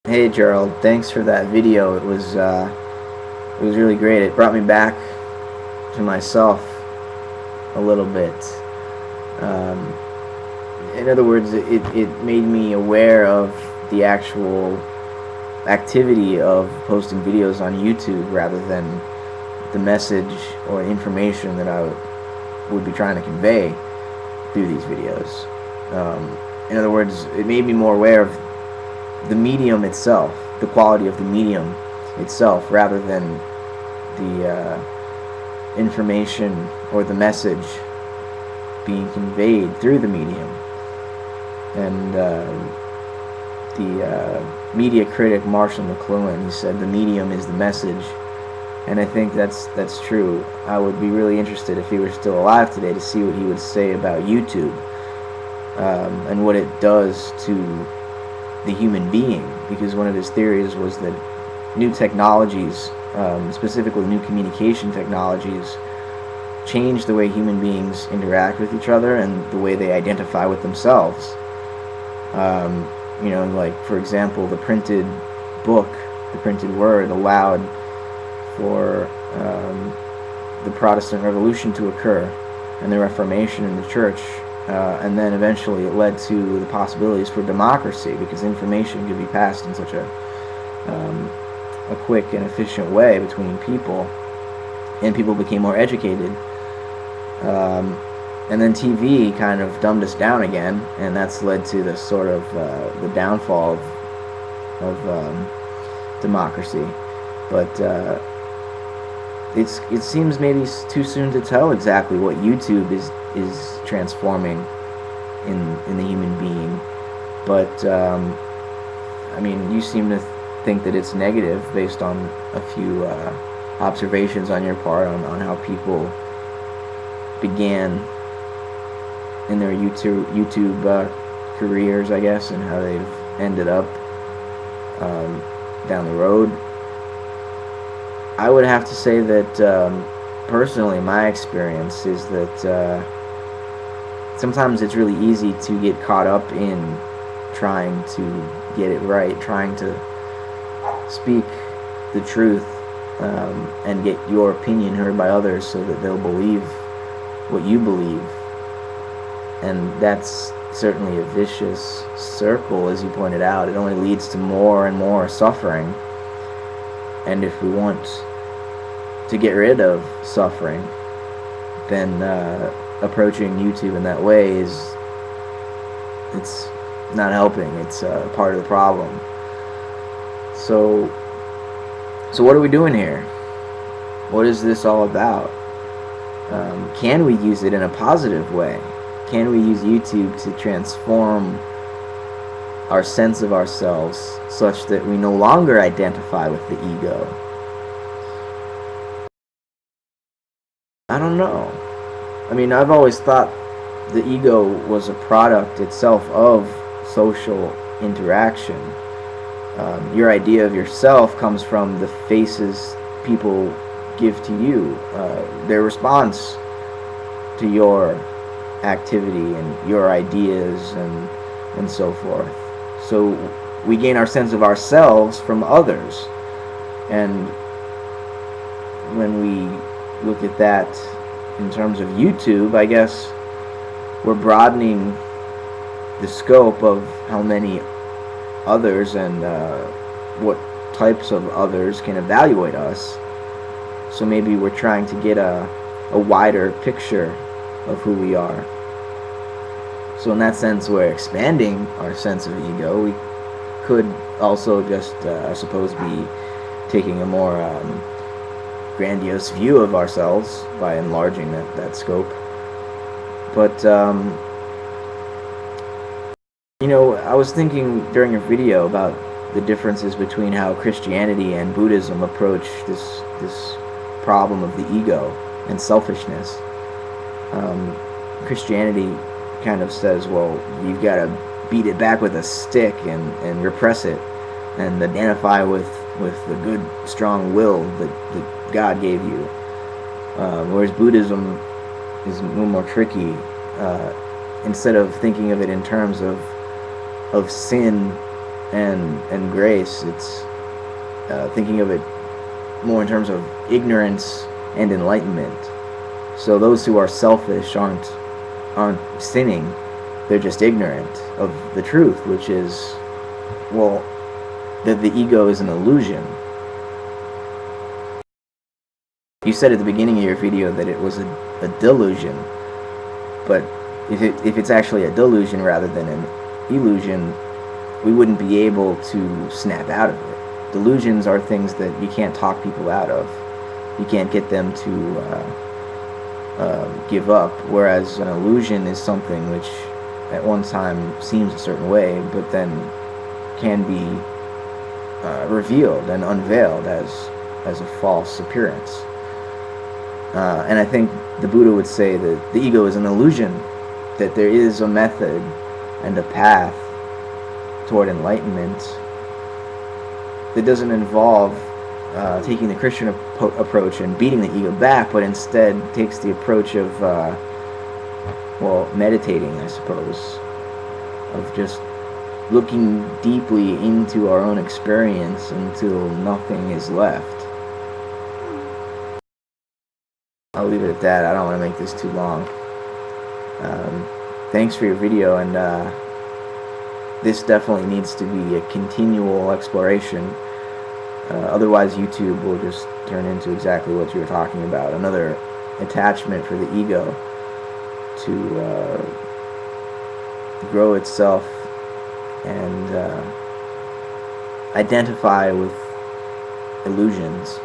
Hey Gerald, thanks for that video. It was really great. It brought me back to myself a little bit. Um, in other words, it made me aware of the actual activity of posting videos on YouTube rather than the message or information that I would be trying to convey through these videos. In other words, it made me more aware of the medium itself, the quality of the medium itself, rather than the information or the message being conveyed through the medium. And the media critic Marshall McLuhan, he said the medium is the message, and I think that's true. I would be really interested if he were still alive today to see what he would say about YouTube and what it does to the human being, because one of his theories was that new technologies, specifically new communication technologies, change the way human beings interact with each other and the way they identify with themselves. Like, for example, the printed book, the printed word allowed for the Protestant Revolution to occur and the Reformation in the church. And then eventually it led to the possibilities for democracy, because information could be passed in such a quick and efficient way between people, and people became more educated. And then TV kind of dumbed us down again, and that's led to the sort of the downfall of democracy. But it seems maybe too soon to tell exactly what YouTube is transforming in the human being. But I mean, you seem to think that it's negative based on a few observations on your part on how people began in their YouTube careers, I guess, and how they've ended up down the road. I would have to say that personally, my experience is that sometimes it's really easy to get caught up in trying to get it right, trying to speak the truth, and get your opinion heard by others so that they'll believe what you believe. And that's certainly a vicious circle, as you pointed out. It only leads to more and more suffering. And if we want to get rid of suffering, then approaching YouTube in that way it's not helping. It's part of the problem. So what are we doing here? What is this all about? Can we use it in a positive way? Can we use YouTube to transform our sense of ourselves such that we no longer identify with the ego? I don't know. I mean, I've always thought the ego was a product itself of social interaction. Your idea of yourself comes from the faces people give to you, their response to your activity and your ideas and so forth. So we gain our sense of ourselves from others. And when we look at that in terms of YouTube, I guess we're broadening the scope of how many others and what types of others can evaluate us. So maybe we're trying to get a wider picture of who we are. So in that sense, we're expanding our sense of ego. We could also just, I suppose, be taking a more grandiose view of ourselves by enlarging that scope. But I was thinking during your video about the differences between how Christianity and Buddhism approach this problem of the ego and selfishness. Christianity kind of says, well, you've got to beat it back with a stick and repress it and identify with the good, strong will that God gave you. Whereas Buddhism is a little more tricky. Instead of thinking of it in terms of sin and grace. It's thinking of it more in terms of ignorance and enlightenment. So those who are selfish aren't sinning, they're just ignorant of the truth, which is, well, that the ego is an illusion. You said at the beginning of your video that it was a delusion, but if it's actually a delusion rather than an illusion, we wouldn't be able to snap out of it. Delusions are things that you can't talk people out of. You can't get them to give up, whereas an illusion is something which at one time seems a certain way, but then can be revealed and unveiled as a false appearance. And I think the Buddha would say that the ego is an illusion, that there is a method and a path toward enlightenment that doesn't involve taking the Christian approach and beating the ego back, but instead takes the approach of, well, meditating, I suppose, of just looking deeply into our own experience until nothing is left. I'll leave it at that. I don't want to make this too long. Thanks for your video, and this definitely needs to be a continual exploration. Otherwise, YouTube will just turn into exactly what you were talking about, another attachment for the ego to grow itself and identify with illusions.